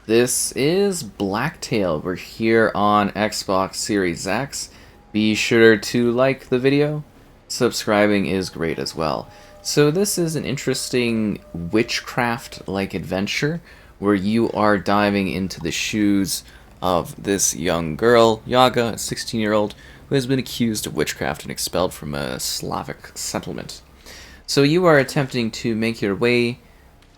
This is Blacktail. We're here on Xbox Series X. Be sure to like the video. Subscribing is great as well. So this is an interesting witchcraft-like adventure where you are diving into the shoes of this young girl, Yaga, a 16-year-old, who has been accused of witchcraft and expelled from a Slavic settlement. So you are attempting to make your way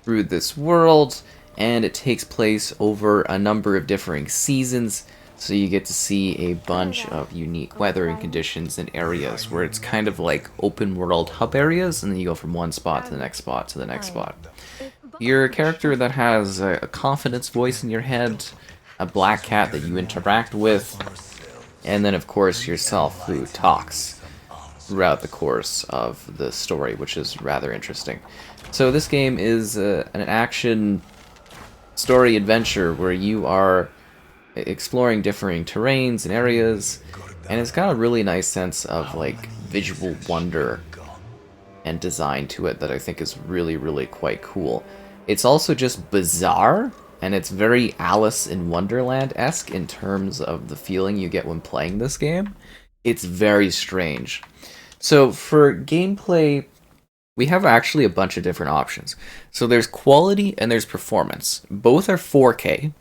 through this world, and it takes place over a number of differing seasons, so you get to see a bunch of unique weather and conditions and areas where it's kind of like open world hub areas, and then you go from one spot to the next spot to the next spot. You're a character that has a confidence voice in your head, a black cat that you interact with, and then of course yourself who talks throughout the course of the story, which is rather interesting. So this game is an action story adventure where you are exploring differing terrains and areas, and it's got a really nice sense of like visual wonder and design to it that I think is really quite cool. It's also just bizarre, and it's very Alice in Wonderland-esque in terms of the feeling you get when playing this game. It's very strange. So for gameplay, we have actually a bunch of different options. So there's quality and there's performance. Both are 4K,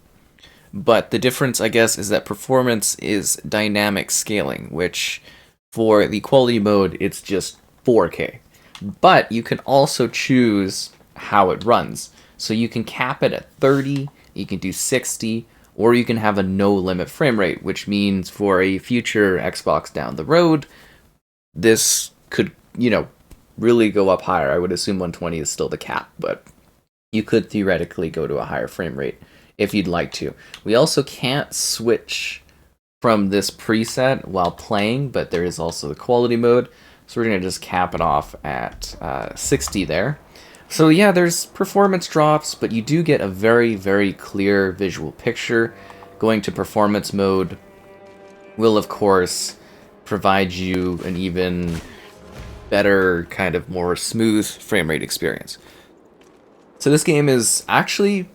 but the difference, I guess, is that performance is dynamic scaling, which for the quality mode, it's just 4K. But you can also choose how it runs. So you can cap it at 30, you can do 60, or you can have a no-limit frame rate, which means for a future Xbox down the road, this could, really go up higher. I would assume 120 is still the cap, but you could theoretically go to a higher frame rate if you'd like to. We also can't switch from this preset while playing, but there is also the quality mode, so we're going to just cap it off at 60 there. So yeah, there's performance drops, but you do get a very clear visual picture. Going to performance mode will, of course, provide you an even better, kind of more smooth frame rate experience. So this game is actually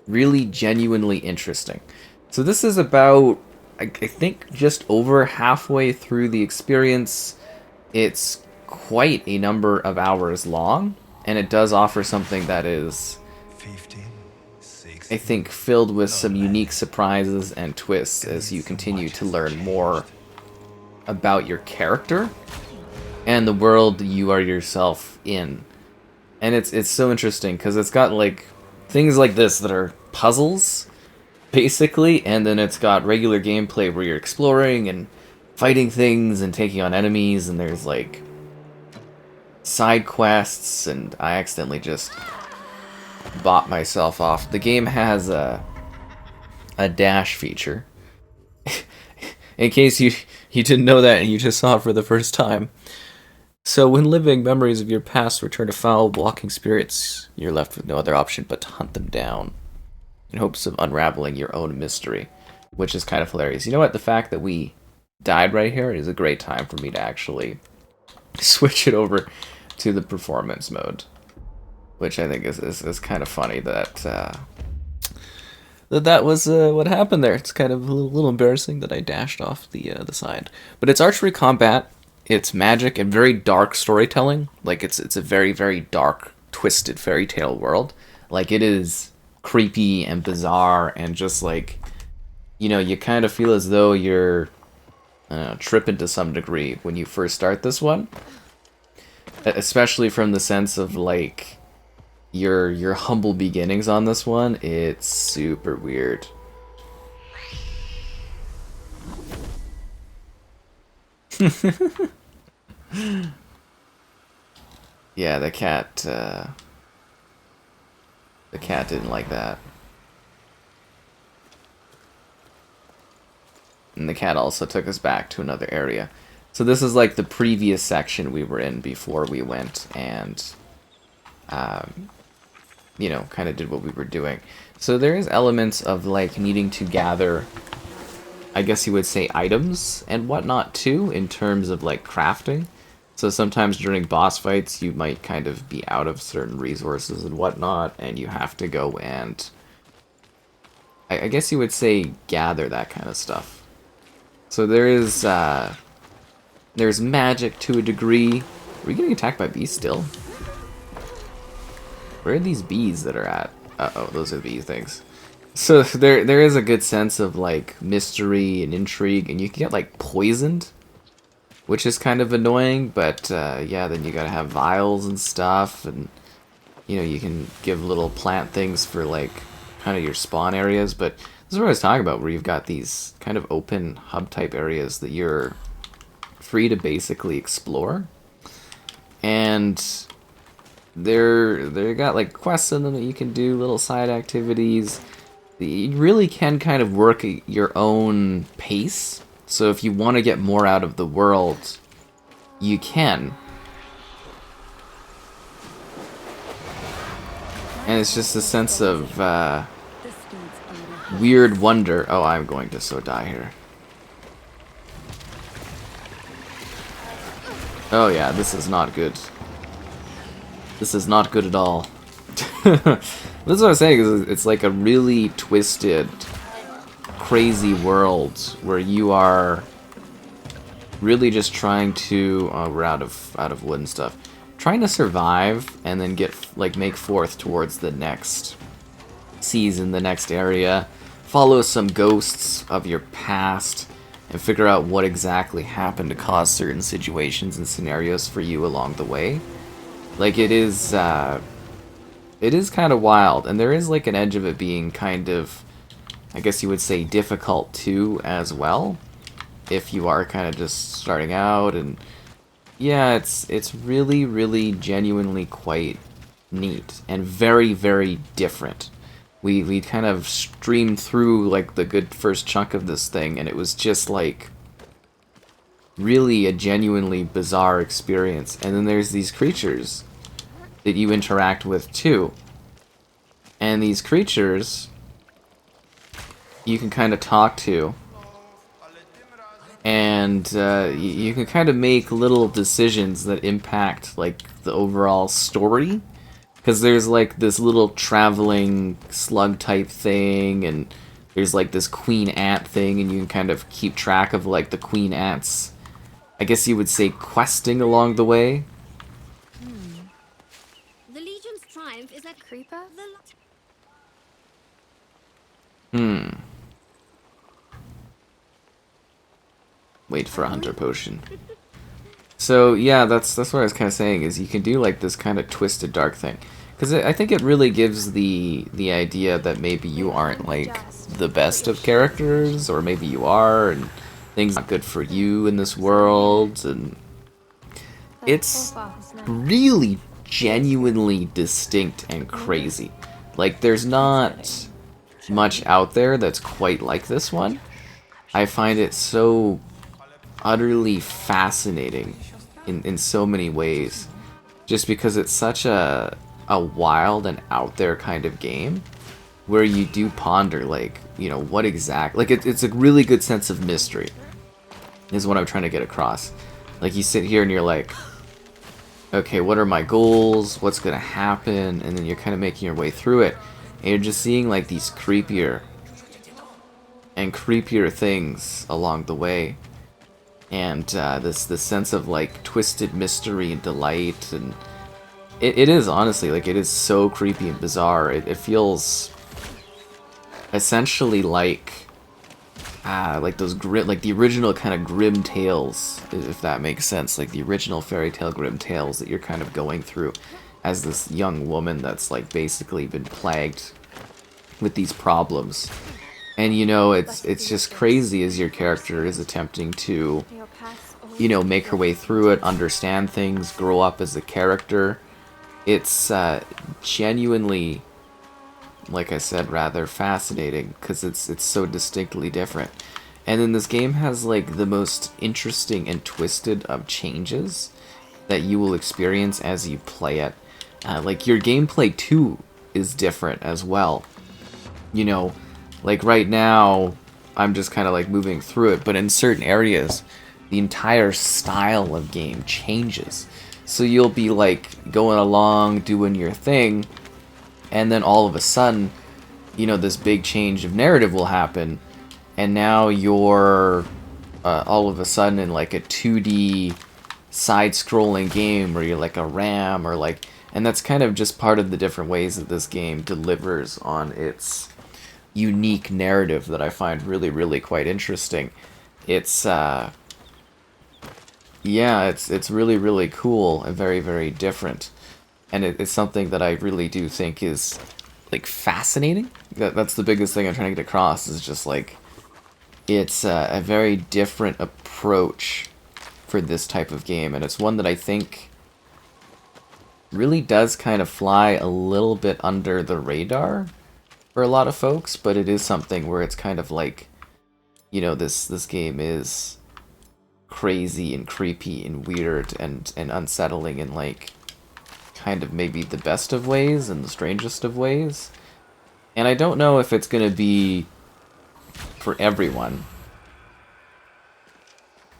really genuinely interesting. So this is about, I think, just over halfway through the experience. It's quite a number of hours long, and it does offer something that is, I think, filled with some unique surprises and twists as you continue to learn more about your character and the world you are yourself in. And it's so interesting because it's got like things like this that are puzzles basically, and then it's got regular gameplay where you're exploring and fighting things and taking on enemies, and there's like side quests, and I accidentally just bought myself off. The game has a dash feature. In case you didn't know that and you just saw it for the first time. So when living, memories of your past return to foul, blocking spirits, you're left with no other option but to hunt them down in hopes of unraveling your own mystery, which is kind of hilarious. You know what? The fact that we died right here is a great time for me to actually switch it over to the performance mode, which I think is kind of funny that that was what happened there. It's kind of a little embarrassing that I dashed off the side. But it's archery combat, it's magic, and very dark storytelling. Like, it's a very dark, twisted fairy tale world. Like, it is creepy and bizarre, and just like, you kind of feel as though you're tripping to some degree when you first start this one. Especially from the sense of, like, your humble beginnings on this one. It's super weird. Yeah, the cat didn't like that. And the cat also took us back to another area. So this is like the previous section we were in before we went and kind of did what we were doing. So there is elements of like needing to gather, I guess you would say, items and whatnot too, in terms of like crafting. So sometimes during boss fights you might kind of be out of certain resources and whatnot, and you have to go and I guess you would say gather that kind of stuff. So there's magic to a degree. Are we getting attacked by bees still? Where are these bees that are at? Uh-oh, those are the bee things. So there is a good sense of like mystery and intrigue, and you can get like poisoned, which is kind of annoying, but yeah, then you gotta have vials and stuff, and you know, you can give little plant things for like kind of your spawn areas, but this is what I was talking about, where you've got these kind of open hub type areas that you're free to basically explore, and they got like quests in them that you can do, little side activities. You really can kind of work at your own pace. So if you want to get more out of the world, you can. And it's just a sense of weird wonder. Oh, I'm going to so die here. Oh yeah, this is not good. This is not good at all. This is what I'm saying, is it's like a really twisted, crazy world where you are really just trying to we're out of wood and stuff. Trying to survive and then make forth towards the next season, the next area, follow some ghosts of your past, and figure out what exactly happened to cause certain situations and scenarios for you along the way. Like, it is kind of wild, and there is like an edge of it being kind of, I guess you would say, difficult too as well, if you are kind of just starting out. And yeah, it's really, really genuinely quite neat and very, very different. We kind of streamed through like the good first chunk of this thing, and it was just like really a genuinely bizarre experience. And then there's these creatures that you interact with too, and these creatures you can kind of talk to, and you can kind of make little decisions that impact like the overall story, because there's like this little traveling slug type thing, and there's like this queen ant thing, and you can kind of keep track of like the queen ants, I guess you would say, questing along the way. The Legion's triumph is that creeper. Wait for a hunter potion. So yeah, that's what I was kind of saying, is you can do like this kind of twisted dark thing, because I think it really gives the idea that maybe you aren't like the best of characters, or maybe you are, and things are not good for you in this world, and it's really genuinely distinct and crazy. Like, there's not much out there that's quite like this one. I find it so utterly fascinating in so many ways, just because it's such a wild and out there kind of game, where you do ponder, like, you know, what exact, like, it's a really good sense of mystery, is what I'm trying to get across. Like, you sit here and you're like, okay, what are my goals, what's gonna happen, and then you're kind of making your way through it, and you're just seeing like these creepier and creepier things along the way, and this sense of like twisted mystery and delight, and it is honestly, like, it is so creepy and bizarre. It feels essentially like those like the original kind of grim tales, if that makes sense, like the original fairy tale grim tales that you're kind of going through as this young woman that's like basically been plagued with these problems. And you know, it's just crazy as your character is attempting to, you know, make her way through it, understand things, grow up as a character. It's genuinely, like I said, rather fascinating, because it's so distinctly different. And then this game has like the most interesting and twisted of changes that you will experience as you play it. Like, your gameplay too is different as well. You know, like right now I'm just kind of like moving through it, but in certain areas the entire style of game changes. So you'll be like going along doing your thing, and then all of a sudden you know, this big change of narrative will happen, and now you're all of a sudden in like a 2D side-scrolling game where you're like a ram or like, and that's kind of just part of the different ways that this game delivers on its unique narrative that I find really, really quite interesting. It's yeah, it's really, really cool and very, very different, and it's something that I really do think is like fascinating. That's the biggest thing I'm trying to get across, is just like it's a very different approach for this type of game, and it's one that I think really does kind of fly a little bit under the radar for a lot of folks, but it is something where it's kind of like, you know, this game is crazy and creepy and weird and unsettling in like kind of maybe the best of ways and the strangest of ways. And I don't know if it's going to be for everyone,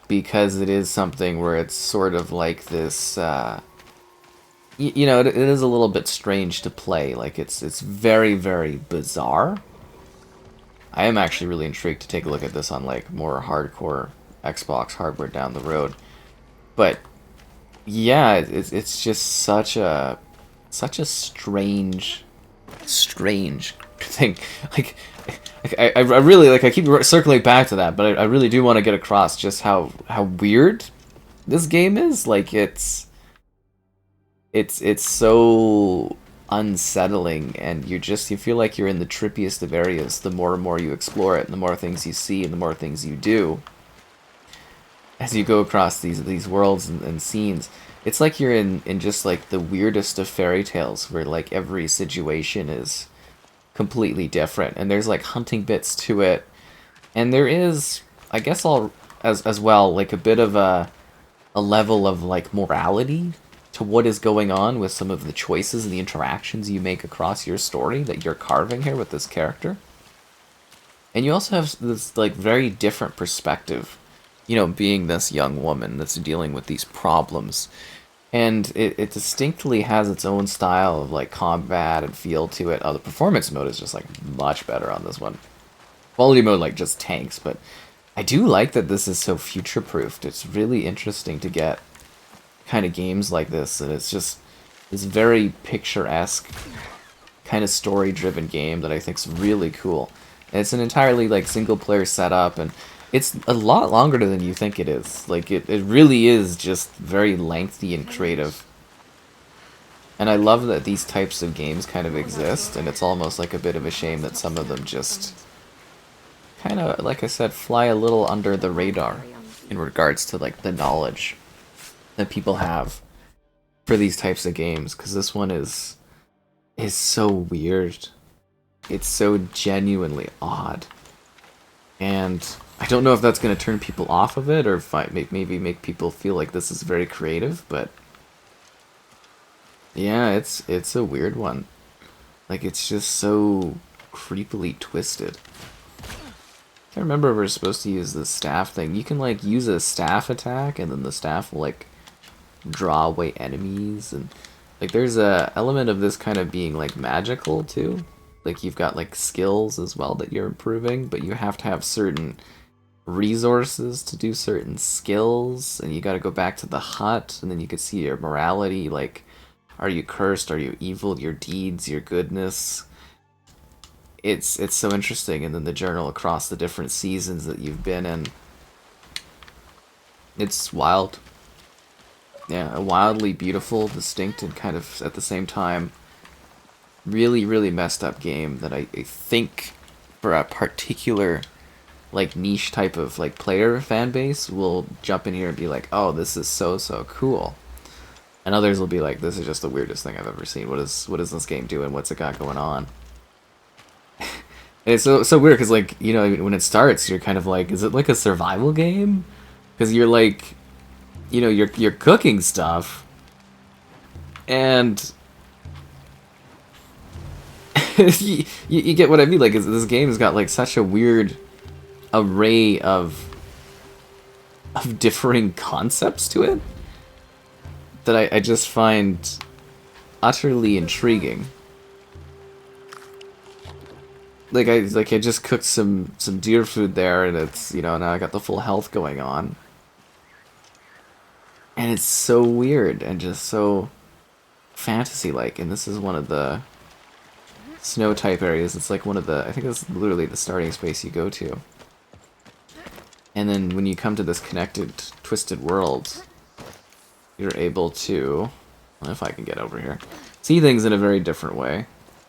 because it is something where it's sort of like this you know, it is a little bit strange to play. Like it's very, very bizarre. I am actually really intrigued to take a look at this on like more hardcore Xbox hardware down the road. But yeah, it's just such a strange thing. Like I really, like, I keep circling back to that, but I really do want to get across just how weird this game is. Like it's so unsettling, and you feel like you're in the trippiest of areas the more and more you explore it, and the more things you see and the more things you do as you go across these worlds and scenes. It's like you're in just like the weirdest of fairy tales, where like every situation is completely different, and there's like hunting bits to it, and there is, I guess, all as well, like a bit of a level of like morality to what is going on with some of the choices and the interactions you make across your story that you're carving here with this character. And you also have this like very different perspective, you know, being this young woman that's dealing with these problems. And it distinctly has its own style of like combat and feel to it. The performance mode is just like much better on this one. Quality mode like just tanks, but I do like that this is so future-proofed. It's really interesting to get kind of games like this, and it's just this very picturesque kind of story-driven game that I think is really cool. And it's an entirely like single-player setup, and it's a lot longer than you think it is. Like it really is just very lengthy and creative. And I love that these types of games kind of exist, and it's almost like a bit of a shame that some of them just kind of, like I said, fly a little under the radar in regards to like the knowledge that people have for these types of games, because this one is so weird. It's so genuinely odd, and I don't know if that's going to turn people off of it, or if maybe make people feel like this is very creative, but yeah, it's a weird one. Like, it's just so creepily twisted. I can't remember if we're supposed to use the staff thing. You can like use a staff attack, and then the staff will like draw away enemies, and like there's a element of this kind of being like magical too. Like you've got like skills as well that you're improving, but you have to have certain resources to do certain skills, and you got to go back to the hut, and then you can see your morality, like are you cursed, are you evil, your deeds, your goodness. It's so interesting. And then the journal across the different seasons that you've been in. It's wild. Yeah, a wildly beautiful, distinct, and kind of at the same time really, really messed up game that I think for a particular like niche type of like player fan base will jump in here and be like, oh, this is so cool. And others will be like, this is just the weirdest thing I've ever seen. What is this game doing? What's it got going on? And it's so weird, because like, you know, when it starts, you're kind of like, is it like a survival game? Because you're like, you know, you're cooking stuff, and you get what I mean. Like, this game has got like such a weird array of differing concepts to it that I just find utterly intriguing. I just cooked some deer food there, and it's, you know, now I got the full health going on. And it's so weird and just so fantasy-like. And this is one of the snow type areas. It's like one of the, I think it's literally the starting space you go to. And then when you come to this connected, twisted world, you're able to, if I can get over here, see things in a very different way.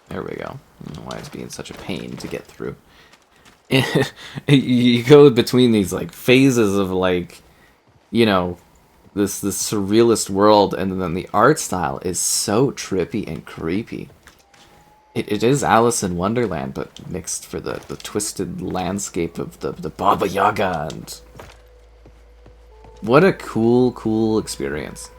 There we go. I don't know why it's being such a pain to get through. You go between these like phases of like, you know, this surrealist world, and then the art style is so trippy and creepy. It is Alice in Wonderland, but mixed for the twisted landscape of the Baba Yaga, and what a cool experience.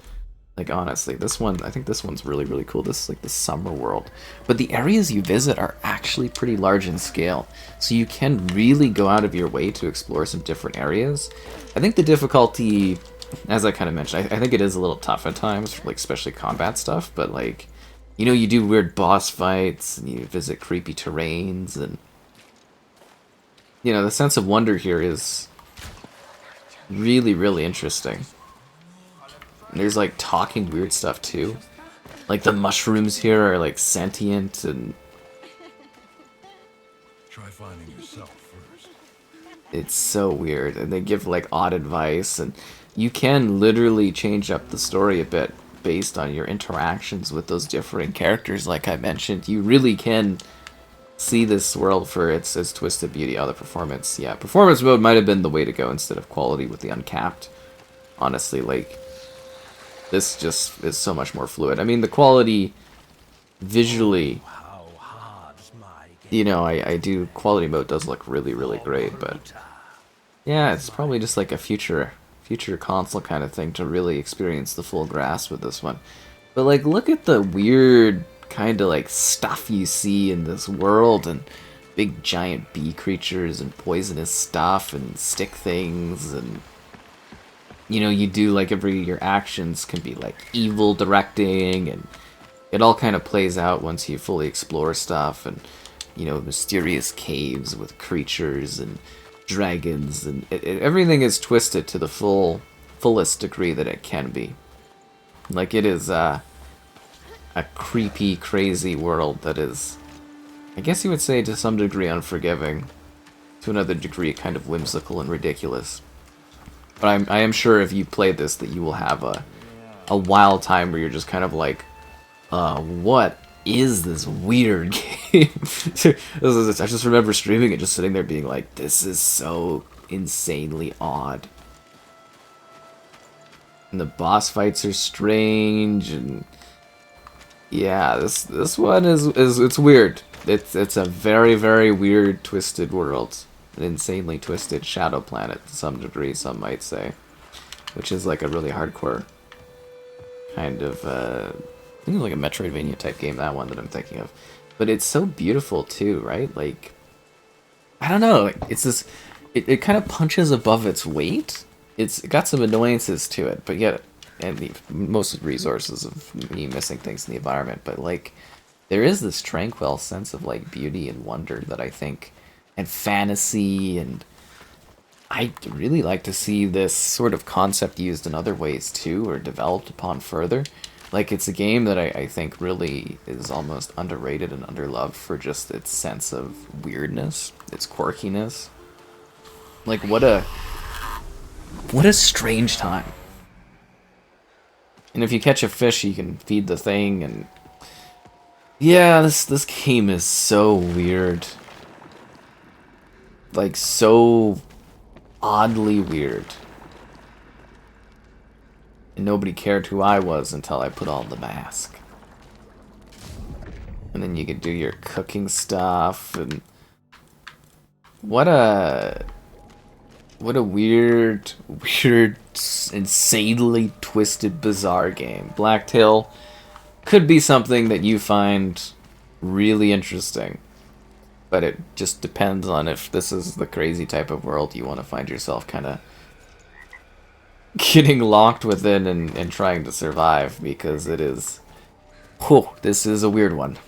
Like, honestly, this one, I think this one's really cool. This is like the summer world. But the areas you visit are actually pretty large in scale, so you can really go out of your way to explore some different areas. I think the difficulty, as I kind of mentioned, I think it is a little tough at times, like especially combat stuff, but like, you know, you do weird boss fights, and you visit creepy terrains, and, you know, the sense of wonder here is really interesting. And there's like talking weird stuff too. Like the mushrooms here are like sentient, and try finding yourself first. It's so weird, and they give like odd advice, and you can literally change up the story a bit based on your interactions with those different characters. Like I mentioned, you really can see this world for its twisted beauty. Oh, the performance, yeah, performance mode might have been the way to go instead of quality with the uncapped. Honestly, like, this just is so much more fluid. I mean, the quality visually, you know, I do, quality mode does look really great, but yeah, it's probably just like a future console kind of thing to really experience the full grasp with this one. But like, look at the weird kind of like stuff you see in this world, and big giant bee creatures and poisonous stuff and stick things, and, you know, you do like your actions can be like evil directing, and it all kind of plays out once you fully explore stuff, and, you know, mysterious caves with creatures and dragons, and everything is twisted to the fullest degree that it can be. Like, it is a creepy, crazy world that is, I guess you would say, to some degree unforgiving, to another degree kind of whimsical and ridiculous. But I am sure if you play this that you will have a wild time where you're just kind of like, what is this weird game? I just remember streaming it, just sitting there being like, this is so insanely odd. And the boss fights are strange, and yeah, this one is it's weird. It's a very weird, twisted world. An insanely twisted shadow planet to some degree, some might say. Which is like a really hardcore kind of I think it's like a Metroidvania type game, that one that I'm thinking of. But it's so beautiful too, right? Like, I don't know, it's this, it kind of punches above its weight. It's got some annoyances to it, but yet, and most of the resources of me missing things in the environment, but like, there is this tranquil sense of like beauty and wonder that I think, and fantasy, and I'd really like to see this sort of concept used in other ways too, or developed upon further. Like, it's a game that I think really is almost underrated and underloved for just its sense of weirdness, its quirkiness. Like, what a strange time. And if you catch a fish, you can feed the thing, and yeah, this game is so weird. Like, so oddly weird. And nobody cared who I was until I put on the mask. And then you could do your cooking stuff, and what a weird, insanely twisted, bizarre game. Blacktail could be something that you find really interesting, but it just depends on if this is the crazy type of world you want to find yourself kind of getting locked within and trying to survive, because it is, whew, this is a weird one.